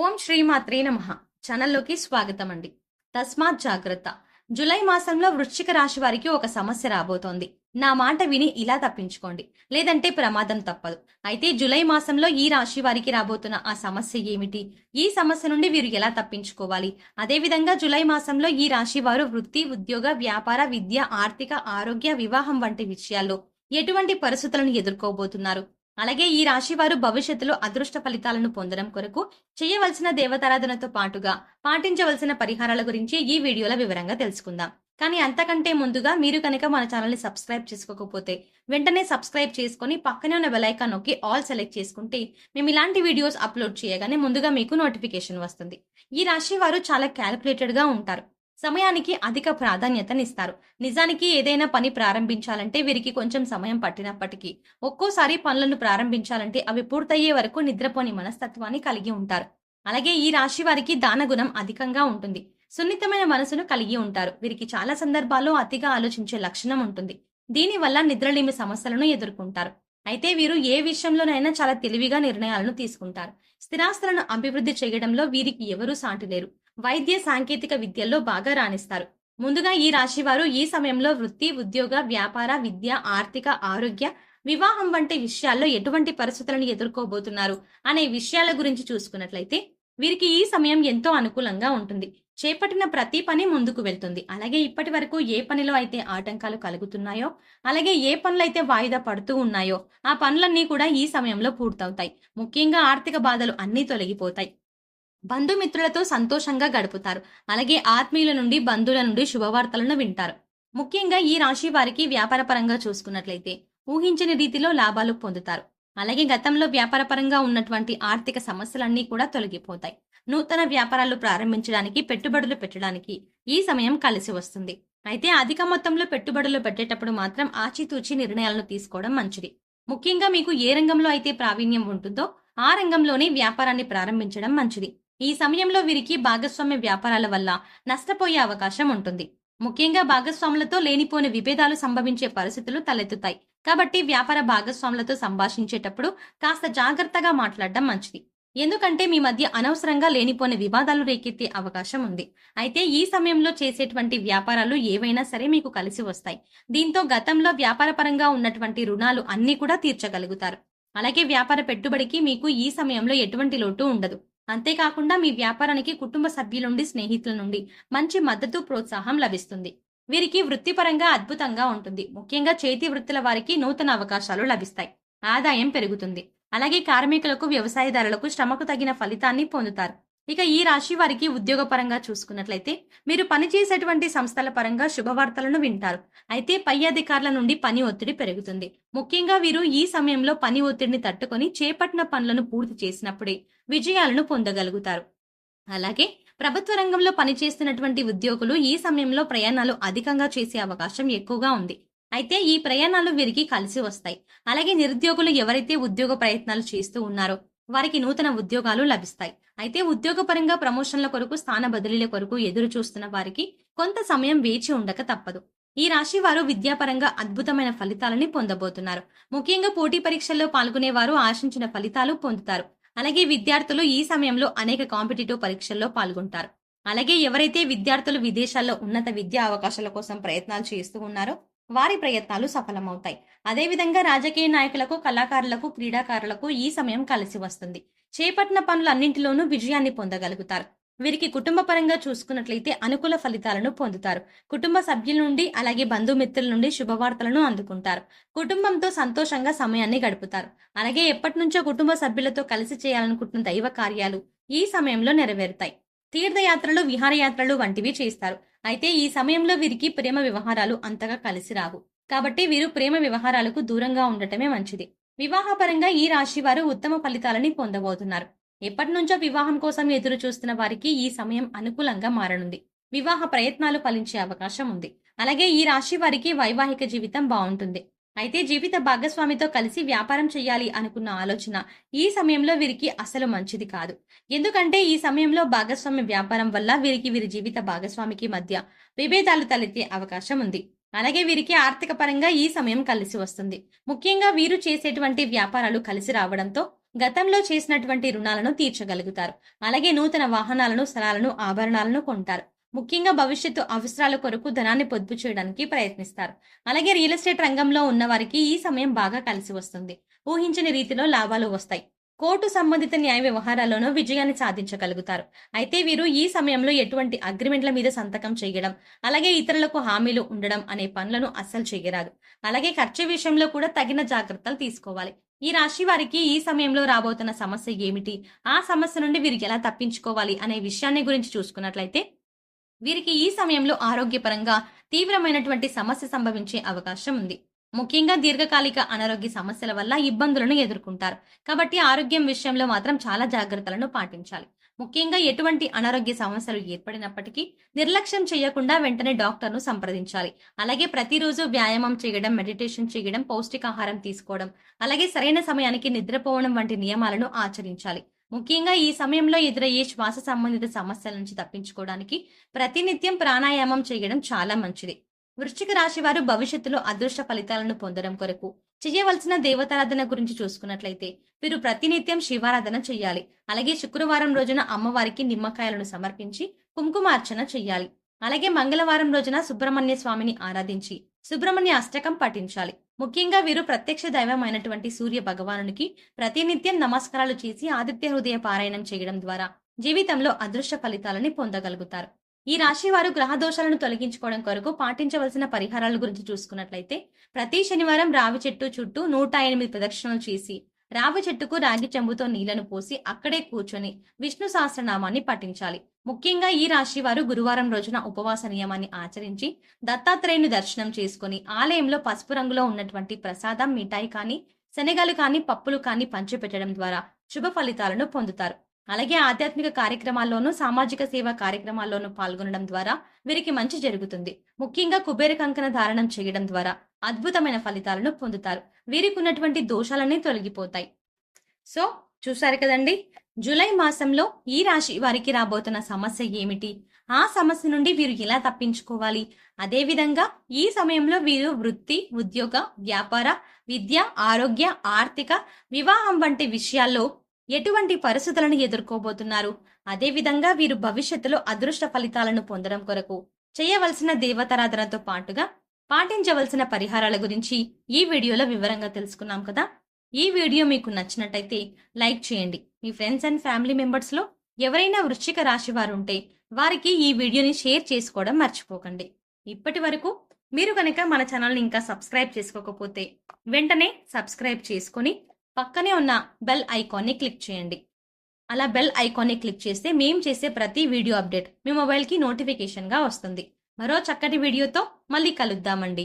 ఓం శ్రీమాత్రే నమః. ఛానల్లోకి స్వాగతం అండి. తస్మాత్ జాగ్రత్త. జులై మాసంలో వృశ్చిక రాశి వారికి ఒక సమస్య రాబోతోంది. నా మాట విని ఇలా తప్పించుకోండి, లేదంటే ప్రమాదం తప్పదు. అయితే జులై మాసంలో ఈ రాశి వారికి రాబోతున్న ఆ సమస్య ఏమిటి? ఈ సమస్య నుండి వీరు ఎలా తప్పించుకోవాలి? అదేవిధంగా జులై మాసంలో ఈ రాశి వారు వృత్తి, ఉద్యోగ, వ్యాపార, విద్య, ఆర్థిక, ఆరోగ్య, వివాహం వంటి విషయాల్లో ఎటువంటి పరిస్థితులను ఎదుర్కోబోతున్నారు? అలాగే ఈ రాశి వారు భవిష్యత్తులో అదృష్ట ఫలితాలను పొందడం కొరకు చేయవలసిన దేవతారాధనతో పాటుగా పాటించవలసిన పరిహారాల గురించి ఈ వీడియోలో వివరంగా తెలుసుకుందాం. కానీ అంతకంటే ముందుగా మీరు కనుక మన ఛానల్ ని సబ్స్క్రైబ్ చేసుకోకపోతే వెంటనే సబ్స్క్రైబ్ చేసుకుని పక్కనే ఉన్న బెల్ ఐకాన్ నొక్కి ఆల్ సెలెక్ట్ చేసుకుంటే మేము ఇలాంటి వీడియోస్ అప్లోడ్ చేయగానే ముందుగా మీకు నోటిఫికేషన్ వస్తుంది. ఈ రాశి వారు చాలా క్యాలిక్యులేటెడ్ గా ఉంటారు. సమయానికి అధిక ప్రాధాన్యతనిస్తారు. నిజానికి ఏదైనా పని ప్రారంభించాలంటే వీరికి కొంచెం సమయం పట్టినప్పటికీ ఒక్కోసారి పనులను ప్రారంభించాలంటే అవి పూర్తయ్యే వరకు నిద్రపోని మనస్తత్వాన్ని కలిగి ఉంటారు. అలాగే ఈ రాశి వారికి దానగుణం అధికంగా ఉంటుంది. సున్నితమైన మనసును కలిగి ఉంటారు. వీరికి చాలా సందర్భాల్లో అతిగా ఆలోచించే లక్షణం ఉంటుంది. దీనివల్ల నిద్రలేమి సమస్యలను ఎదుర్కొంటారు. అయితే వీరు ఏ విషయంలోనైనా చాలా తెలివిగా నిర్ణయాలను తీసుకుంటారు. స్థిరాస్తులను అభివృద్ధి చేయడంలో వీరికి ఎవరూ సాటిలేరు. వైద్య సాంకేతిక విద్యల్లో బాగా రాణిస్తారు. ముందుగా ఈ రాశి వారు ఈ సమయంలో వృత్తి, ఉద్యోగ, వ్యాపార, విద్య, ఆర్థిక, ఆరోగ్య, వివాహం వంటి విషయాల్లో ఎటువంటి పరిస్థితులను ఎదుర్కోబోతున్నారు అనే విషయాల గురించి చూసుకున్నట్లయితే వీరికి ఈ సమయం ఎంతో అనుకూలంగా ఉంటుంది. చేపట్టిన ప్రతి పని ముందుకు వెళ్తుంది. అలాగే ఇప్పటి వరకు ఏ పనిలో అయితే ఆటంకాలు కలుగుతున్నాయో, అలాగే ఏ పనులైతే వాయిదా పడుతూ ఉన్నాయో ఆ పనులన్నీ కూడా ఈ సమయంలో పూర్తవుతాయి. ముఖ్యంగా ఆర్థిక బాధలు అన్నీ తొలగిపోతాయి. బంధుమిత్రులతో సంతోషంగా గడుపుతారు. అలాగే ఆత్మీయుల నుండి, బంధువుల నుండి శుభవార్తలను వింటారు. ముఖ్యంగా ఈ రాశి వారికి వ్యాపారపరంగా చూసుకున్నట్లయితే ఊహించని రీతిలో లాభాలు పొందుతారు. అలాగే గతంలో వ్యాపారపరంగా ఉన్నటువంటి ఆర్థిక సమస్యలన్నీ కూడా తొలగిపోతాయి. నూతన వ్యాపారాలు ప్రారంభించడానికి, పెట్టుబడులు పెట్టడానికి ఈ సమయం కలిసి వస్తుంది. అయితే అధిక మొత్తంలో పెట్టుబడులు పెట్టేటప్పుడు మాత్రం ఆచితూచి నిర్ణయాలను తీసుకోవడం మంచిది. ముఖ్యంగా మీకు ఏ రంగంలో అయితే ప్రావీణ్యం ఉంటుందో ఆ రంగంలోనే వ్యాపారాన్ని ప్రారంభించడం మంచిది. ఈ సమయంలో వీరికి భాగస్వామ్య వ్యాపారాల వల్ల నష్టపోయే అవకాశం ఉంటుంది. ముఖ్యంగా భాగస్వాములతో లేనిపోని విభేదాలు సంభవించే పరిస్థితులు తలెత్తుతాయి. కాబట్టి వ్యాపార భాగస్వాములతో సంభాషించేటప్పుడు కాస్త జాగ్రత్తగా మాట్లాడడం మంచిది. ఎందుకంటే మీ మధ్య అనవసరంగా లేనిపోని వివాదాలు రేకెత్తే అవకాశం ఉంది. అయితే ఈ సమయంలో చేసేటువంటి వ్యాపారాలు ఏవైనా సరే మీకు కలిసి వస్తాయి. దీంతో గతంలో వ్యాపారపరంగా ఉన్నటువంటి రుణాలు అన్ని కూడా తీర్చగలుగుతారు. అలాగే వ్యాపార పెట్టుబడికి మీకు ఈ సమయంలో ఎటువంటి లోటు ఉండదు. అంతేకాకుండా మీ వ్యాపారానికి కుటుంబ సభ్యుల నుండి, స్నేహితుల నుండి మంచి మద్దతు, ప్రోత్సాహం లభిస్తుంది. వీరికి వృత్తిపరంగా అద్భుతంగా ఉంటుంది. ముఖ్యంగా చేతి వృత్తుల వారికి నూతన అవకాశాలు లభిస్తాయి. ఆదాయం పెరుగుతుంది. అలాగే కార్మికులకు, వ్యవసాయదారులకు శ్రమకు తగిన ఫలితాన్ని పొందుతారు. ఇక ఈ రాశి వారికి ఉద్యోగపరంగా చూసుకున్నట్లయితే మీరు పనిచేసేటువంటి సంస్థల పరంగా శుభవార్తలను వింటారు. అయితే పై అధికారుల నుండి పని ఒత్తిడి పెరుగుతుంది. ముఖ్యంగా వీరు ఈ సమయంలో పని ఒత్తిడిని తట్టుకొని చేపట్టిన పనులను పూర్తి చేసినప్పుడే విజయాలను పొందగలుగుతారు. అలాగే ప్రభుత్వ రంగంలో పనిచేస్తున్నటువంటి ఉద్యోగులు ఈ సమయంలో ప్రయాణాలు అధికంగా చేసే అవకాశం ఎక్కువగా ఉంది. అయితే ఈ ప్రయాణాలు వీరికి కలిసి వస్తాయి. అలాగే నిరుద్యోగులు ఎవరైతే ఉద్యోగ ప్రయత్నాలు చేస్తూ ఉన్నారో వారికి నూతన ఉద్యోగాలు లభిస్తాయి. అయితే ఉద్యోగపరంగా ప్రమోషన్ల కొరకు, స్థాన బదిలీల కొరకు ఎదురు చూస్తున్న వారికి కొంత సమయం వేచి ఉండక తప్పదు. ఈ రాశి వారు విద్యాపరంగా అద్భుతమైన ఫలితాలని పొందబోతున్నారు. ముఖ్యంగా పోటీ పరీక్షల్లో పాల్గొనే వారు ఆశించిన ఫలితాలు పొందుతారు. అలాగే విద్యార్థులు ఈ సమయంలో అనేక కాంపిటేటివ్ పరీక్షల్లో పాల్గొంటారు. అలాగే ఎవరైతే విద్యార్థులు విదేశాల్లో ఉన్నత విద్యా అవకాశాల కోసం ప్రయత్నాలు చేస్తూ ఉన్నారో వారి ప్రయత్నాలు సఫలమవుతాయి. అదేవిధంగా రాజకీయ నాయకులకు, కళాకారులకు, క్రీడాకారులకు ఈ సమయం కలిసి వస్తుంది. చేపట్టిన పనులన్నింటిలోనూ విజయాన్ని పొందగలుగుతారు. వీరికి కుటుంబ పరంగా చూసుకున్నట్లయితే అనుకూల ఫలితాలను పొందుతారు. కుటుంబ సభ్యుల నుండి, అలాగే బంధుమిత్రుల నుండి శుభవార్తలను అందుకుంటారు. కుటుంబంతో సంతోషంగా సమయాన్ని గడుపుతారు. అలాగే ఎప్పటి నుంచో కుటుంబ సభ్యులతో కలిసి చేయాలనుకుంటున్న దైవ కార్యాలు ఈ సమయంలో నెరవేరుతాయి. తీర్థయాత్రలు, విహారయాత్రలు వంటివి చేస్తారు. అయితే ఈ సమయంలో వీరికి ప్రేమ వ్యవహారాలు అంతగా కలిసి రావు. కాబట్టి వీరు ప్రేమ వ్యవహారాలకు దూరంగా ఉండటమే మంచిది. వివాహపరంగా ఈ రాశి వారు ఉత్తమ ఫలితాలని పొందబోతున్నారు. ఎప్పటి నుంచో వివాహం కోసం ఎదురు చూస్తున్న వారికి ఈ సమయం అనుకూలంగా మారనుంది. వివాహ ప్రయత్నాలు ఫలించే అవకాశం ఉంది. అలాగే ఈ రాశి వారికి వైవాహిక జీవితం బాగుంటుంది. అయితే జీవిత భాగస్వామితో కలిసి వ్యాపారం చేయాలి అనుకున్న ఆలోచన ఈ సమయంలో వీరికి అసలు మంచిది కాదు. ఎందుకంటే ఈ సమయంలో భాగస్వామ్య వ్యాపారం వల్ల వీరికి వీరి జీవిత భాగస్వామికి మధ్య విభేదాలు తలెత్తే అవకాశం ఉంది. అలాగే వీరికి ఆర్థిక పరంగా ఈ సమయం కలిసి వస్తుంది. ముఖ్యంగా వీరు చేసేటువంటి వ్యాపారాలు కలిసి రావడంతో గతంలో చేసినటువంటి రుణాలను తీర్చగలుగుతారు. అలాగే నూతన వాహనాలను, స్థలాలను, ఆభరణాలను కొంటారు. ముఖ్యంగా భవిష్యత్తు అవసరాల కొరకు ధనాన్ని పొదుపు చేయడానికి ప్రయత్నిస్తారు. అలాగే రియల్ ఎస్టేట్ రంగంలో ఉన్నవారికి ఈ సమయం బాగా కలిసి వస్తుంది. ఊహించని రీతిలో లాభాలు వస్తాయి. కోర్టు సంబంధిత న్యాయ వ్యవహారాల్లోనూ విజయాన్ని సాధించగలుగుతారు. అయితే వీరు ఈ సమయంలో ఎటువంటి అగ్రిమెంట్ల మీద సంతకం చేయడం, అలాగే ఇతరులకు హామీలు ఉండడం అనే పనులను అస్సలు చేయరాదు. అలాగే ఖర్చు విషయంలో కూడా తగిన జాగ్రత్తలు తీసుకోవాలి. ఈ రాశి వారికి ఈ సమయంలో రాబోతున్న సమస్య ఏమిటి, ఆ సమస్య నుండి వీరు ఎలా తప్పించుకోవాలి అనే విషయాన్ని గురించి చూసుకున్నట్లయితే, వీరికి ఈ సమయంలో ఆరోగ్యపరంగా తీవ్రమైనటువంటి సమస్య సంభవించే అవకాశం ఉంది. ముఖ్యంగా దీర్ఘకాలిక అనారోగ్య సమస్యల వల్ల ఇబ్బందులను ఎదుర్కొంటారు. కాబట్టి ఆరోగ్యం విషయంలో మాత్రం చాలా జాగ్రత్తలను పాటించాలి. ముఖ్యంగా ఎటువంటి అనారోగ్య సమస్యలు ఏర్పడినప్పటికీ నిర్లక్ష్యం చేయకుండా వెంటనే డాక్టర్ను సంప్రదించాలి. అలాగే ప్రతిరోజు వ్యాయామం చేయడం, మెడిటేషన్ చేయడం, పౌష్టికాహారం తీసుకోవడం, అలాగే సరైన సమయానికి నిద్రపోవడం వంటి నియమాలను ఆచరించాలి. ముఖ్యంగా ఈ సమయంలో ఎదురయ్యే శ్వాస సంబంధిత సమస్యల నుంచి తప్పించుకోవడానికి ప్రతినిత్యం ప్రాణాయామం చేయడం చాలా మంచిది. వృశ్చిక రాశి వారు భవిష్యత్తులో అదృష్ట ఫలితాలను పొందడం కొరకు చేయవలసిన దేవతారాధన గురించి చూసుకున్నట్లయితే, వీరు ప్రతినిత్యం శివారాధన చెయ్యాలి. అలాగే శుక్రవారం రోజున అమ్మవారికి నిమ్మకాయలను సమర్పించి కుంకుమార్చన చెయ్యాలి. అలాగే మంగళవారం రోజున సుబ్రహ్మణ్య స్వామిని ఆరాధించి సుబ్రహ్మణ్య అష్టకం పఠించాలి. ముఖ్యంగా వీరు ప్రత్యక్ష దైవమైనటువంటి సూర్య భగవానునికి ప్రతినిత్యం నమస్కారాలు చేసి ఆదిత్య హృదయ పారాయణం చేయడం ద్వారా జీవితంలో అదృష్ట ఫలితాలని పొందగలుగుతారు. ఈ రాశి వారు గ్రహ దోషాలను తొలగించుకోవడం కొరకు పాటించవలసిన పరిహారాల గురించి చూసుకున్నట్లయితే, ప్రతి శనివారం రావి చెట్టు చుట్టూ 108 ప్రదక్షిణలు చేసి, రావి చెట్టుకు రాగి చెంబుతో నీళ్లను పోసి అక్కడే కూర్చొని విష్ణు సహస్రనామాన్ని పఠించాలి. ముఖ్యంగా ఈ రాశి వారు గురువారం రోజున ఉపవాస నియమాన్ని ఆచరించి దత్తాత్రేయుని దర్శనం చేసుకుని ఆలయంలో పసుపు రంగులో ఉన్నటువంటి ప్రసాదం, మిఠాయి కానీ, శనగలు కానీ, పప్పులు కానీ పంచిపెట్టడం ద్వారా శుభ ఫలితాలను పొందుతారు. అలాగే ఆధ్యాత్మిక కార్యక్రమాల్లోనూ, సామాజిక సేవా కార్యక్రమాల్లోనూ పాల్గొనడం ద్వారా వీరికి మంచి జరుగుతుంది. ముఖ్యంగా కుబేర కంకణ ధారణం చేయడం ద్వారా అద్భుతమైన ఫలితాలను పొందుతారు. వీరికి ఉన్నటువంటి దోషాలన్నీ తొలగిపోతాయి. సో చూసారు కదండి, జూలై మాసంలో ఈ రాశి వారికి రాబోతున్న సమస్య ఏమిటి, ఆ సమస్య నుండి వీరు ఎలా తప్పించుకోవాలి, అదేవిధంగా ఈ సమయంలో వీరు వృత్తి, ఉద్యోగ, వ్యాపార, విద్య, ఆరోగ్య, ఆర్థిక, వివాహం వంటి విషయాల్లో ఎటువంటి పరిస్థితులను ఎదుర్కోబోతున్నారు, అదేవిధంగా వీరు భవిష్యత్తులో అదృష్ట ఫలితాలను పొందడం కొరకు చేయవలసిన దేవతారాధనతో పాటుగా పాటించవలసిన పరిహారాల గురించి ఈ వీడియోలో వివరంగా తెలుసుకున్నాం కదా. ఈ వీడియో మీకు నచ్చినట్టయితే లైక్ చేయండి. మీ ఫ్రెండ్స్ అండ్ ఫ్యామిలీ మెంబర్స్ లో ఎవరైనా వృశ్చిక రాశి వారు ఉంటే వారికి ఈ వీడియోని షేర్ చేసుకోవడం మర్చిపోకండి. ఇప్పటి వరకు మీరు కనుక మన ఛానల్ని ఇంకా సబ్స్క్రైబ్ చేసుకోకపోతే వెంటనే సబ్స్క్రైబ్ చేసుకుని పక్కనే ఉన్న బెల్ ఐకాన్ని క్లిక్ చేయండి. అలా బెల్ ఐకాన్ని క్లిక్ చేస్తే మేము చేసే ప్రతి వీడియో అప్డేట్ మీ మొబైల్కి నోటిఫికేషన్గా వస్తుంది. మరో చక్కటి వీడియోతో మళ్ళీ కలుద్దామండి.